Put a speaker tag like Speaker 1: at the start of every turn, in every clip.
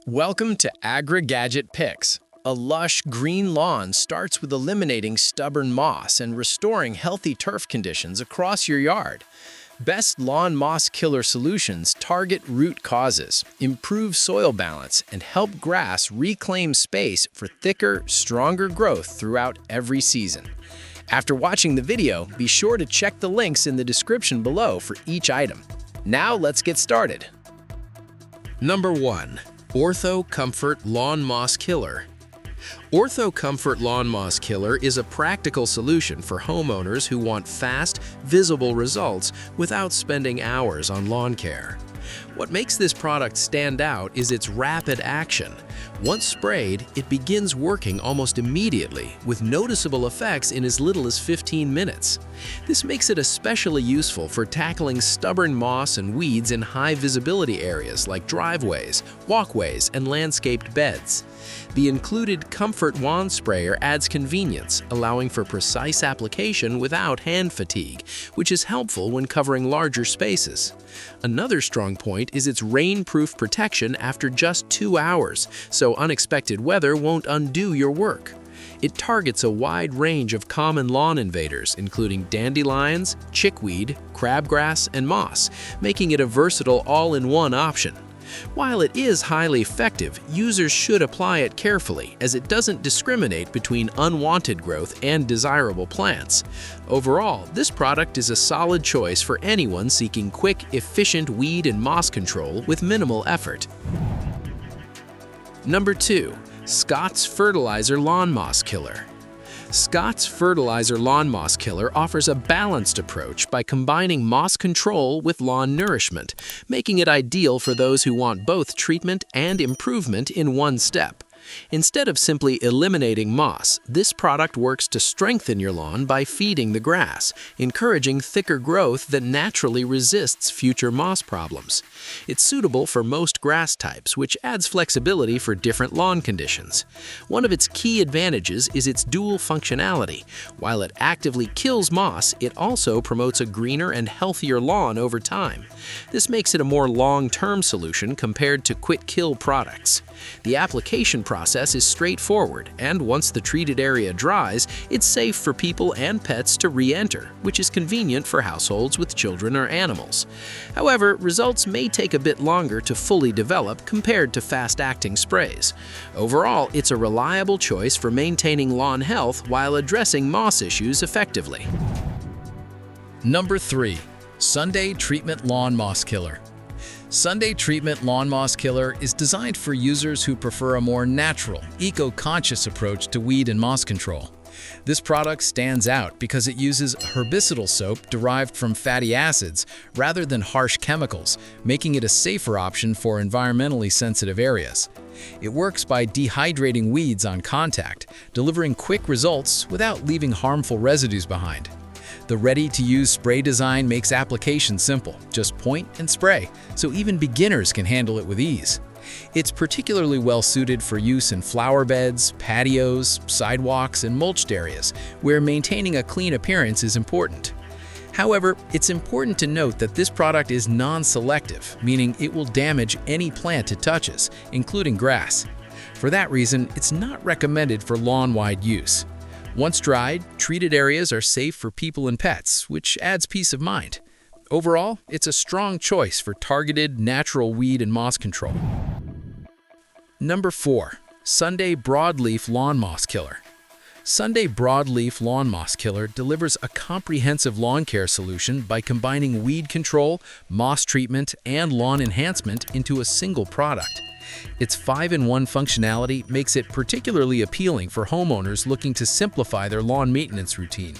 Speaker 1: Welcome to Agri-Gadget Picks. A lush green lawn starts with eliminating stubborn moss and restoring healthy turf conditions across your yard. Best lawn moss killer solutions target root causes, improve soil balance, and help grass reclaim space for thicker, stronger growth throughout every season. After watching the video, be sure to check the links in the description below for each item. Now let's get started. Number 1. Ortho Comfort Lawn Moss Killer. Ortho Comfort Lawn Moss Killer is a practical solution for homeowners who want fast, visible results without spending hours on lawn care. What makes this product stand out is its rapid action. Once sprayed, it begins working almost immediately, with noticeable effects in as little as 15 minutes. This makes it especially useful for tackling stubborn moss and weeds in high-visibility areas like driveways, walkways, and landscaped beds. The included Comfort Wand Sprayer adds convenience, allowing for precise application without hand fatigue, which is helpful when covering larger spaces. Another strong point is its rain-proof protection after just 2 hours, so unexpected weather won't undo your work. It targets a wide range of common lawn invaders, including dandelions, chickweed, crabgrass, and moss, making it a versatile all-in-one option. While it is highly effective, users should apply it carefully as it doesn't discriminate between unwanted growth and desirable plants. Overall, this product is a solid choice for anyone seeking quick, efficient weed and moss control with minimal effort. Number 2. Scott's Fertilizer Lawn Moss Killer. Scott's Fertilizer Lawn Moss Killer offers a balanced approach by combining moss control with lawn nourishment, making it ideal for those who want both treatment and improvement in one step. Instead of simply eliminating moss, this product works to strengthen your lawn by feeding the grass, encouraging thicker growth that naturally resists future moss problems. It's suitable for most grass types, which adds flexibility for different lawn conditions. One of its key advantages is its dual functionality. While it actively kills moss, it also promotes a greener and healthier lawn over time. This makes it a more long-term solution compared to quick-kill products. The application process is straightforward, and once the treated area dries, it's safe for people and pets to re-enter, which is convenient for households with children or animals. However, results may take a bit longer to fully develop compared to fast-acting sprays. Overall, it's a reliable choice for maintaining lawn health while addressing moss issues effectively. Number 3. Sunday Treatment Lawn Moss Killer. Sunday Treatment Lawn Moss Killer is designed for users who prefer a more natural, eco-conscious approach to weed and moss control. This product stands out because it uses herbicidal soap derived from fatty acids rather than harsh chemicals, making it a safer option for environmentally sensitive areas. It works by dehydrating weeds on contact, delivering quick results without leaving harmful residues behind. The ready-to-use spray design makes application simple, just point and spray, so even beginners can handle it with ease. It's particularly well-suited for use in flower beds, patios, sidewalks, and mulched areas, where maintaining a clean appearance is important. However, it's important to note that this product is non-selective, meaning it will damage any plant it touches, including grass. For that reason, it's not recommended for lawn-wide use. Once dried, treated areas are safe for people and pets, which adds peace of mind. Overall, it's a strong choice for targeted, natural weed and moss control. Number 4. Sunday Broadleaf Lawn Moss Killer. Sunday Broadleaf Lawn Moss Killer delivers a comprehensive lawn care solution by combining weed control, moss treatment, and lawn enhancement into a single product. Its 5-in-1 functionality makes it particularly appealing for homeowners looking to simplify their lawn maintenance routine.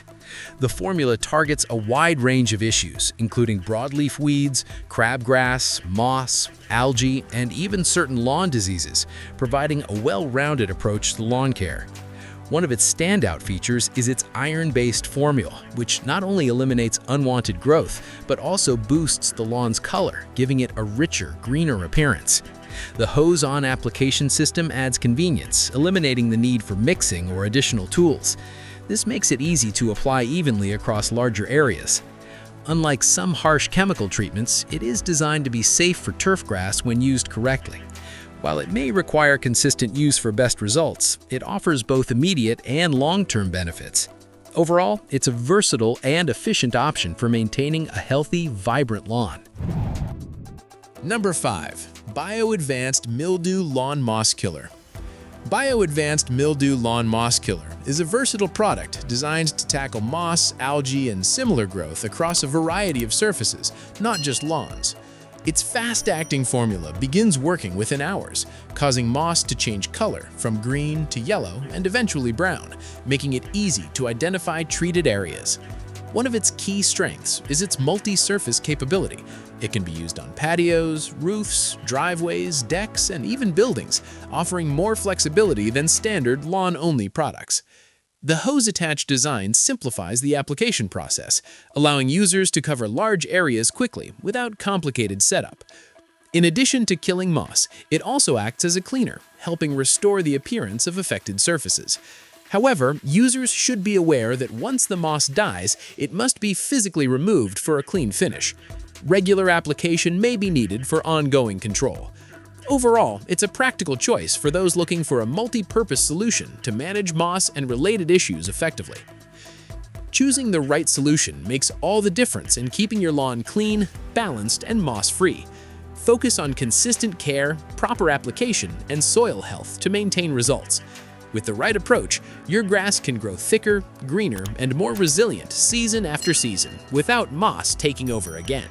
Speaker 1: The formula targets a wide range of issues, including broadleaf weeds, crabgrass, moss, algae, and even certain lawn diseases, providing a well-rounded approach to lawn care. One of its standout features is its iron-based formula, which not only eliminates unwanted growth, but also boosts the lawn's color, giving it a richer, greener appearance. The hose-on application system adds convenience, eliminating the need for mixing or additional tools. This makes it easy to apply evenly across larger areas. Unlike some harsh chemical treatments, it is designed to be safe for turf grass when used correctly. While it may require consistent use for best results, it offers both immediate and long-term benefits. Overall, it's a versatile and efficient option for maintaining a healthy, vibrant lawn. Number 5. BioAdvanced Mildew Lawn Moss Killer. BioAdvanced Mildew Lawn Moss Killer is a versatile product designed to tackle moss, algae, and similar growth across a variety of surfaces, not just lawns. Its fast-acting formula begins working within hours, causing moss to change color from green to yellow and eventually brown, making it easy to identify treated areas. One of its key strengths is its multi-surface capability. It can be used on patios, roofs, driveways, decks, and even buildings, offering more flexibility than standard lawn-only products. The hose-attached design simplifies the application process, allowing users to cover large areas quickly without complicated setup. In addition to killing moss, it also acts as a cleaner, helping restore the appearance of affected surfaces. However, users should be aware that once the moss dies, it must be physically removed for a clean finish. Regular application may be needed for ongoing control. Overall, it's a practical choice for those looking for a multi-purpose solution to manage moss and related issues effectively. Choosing the right solution makes all the difference in keeping your lawn clean, balanced, and moss-free. Focus on consistent care, proper application, and soil health to maintain results. With the right approach, your grass can grow thicker, greener, and more resilient season after season without moss taking over again.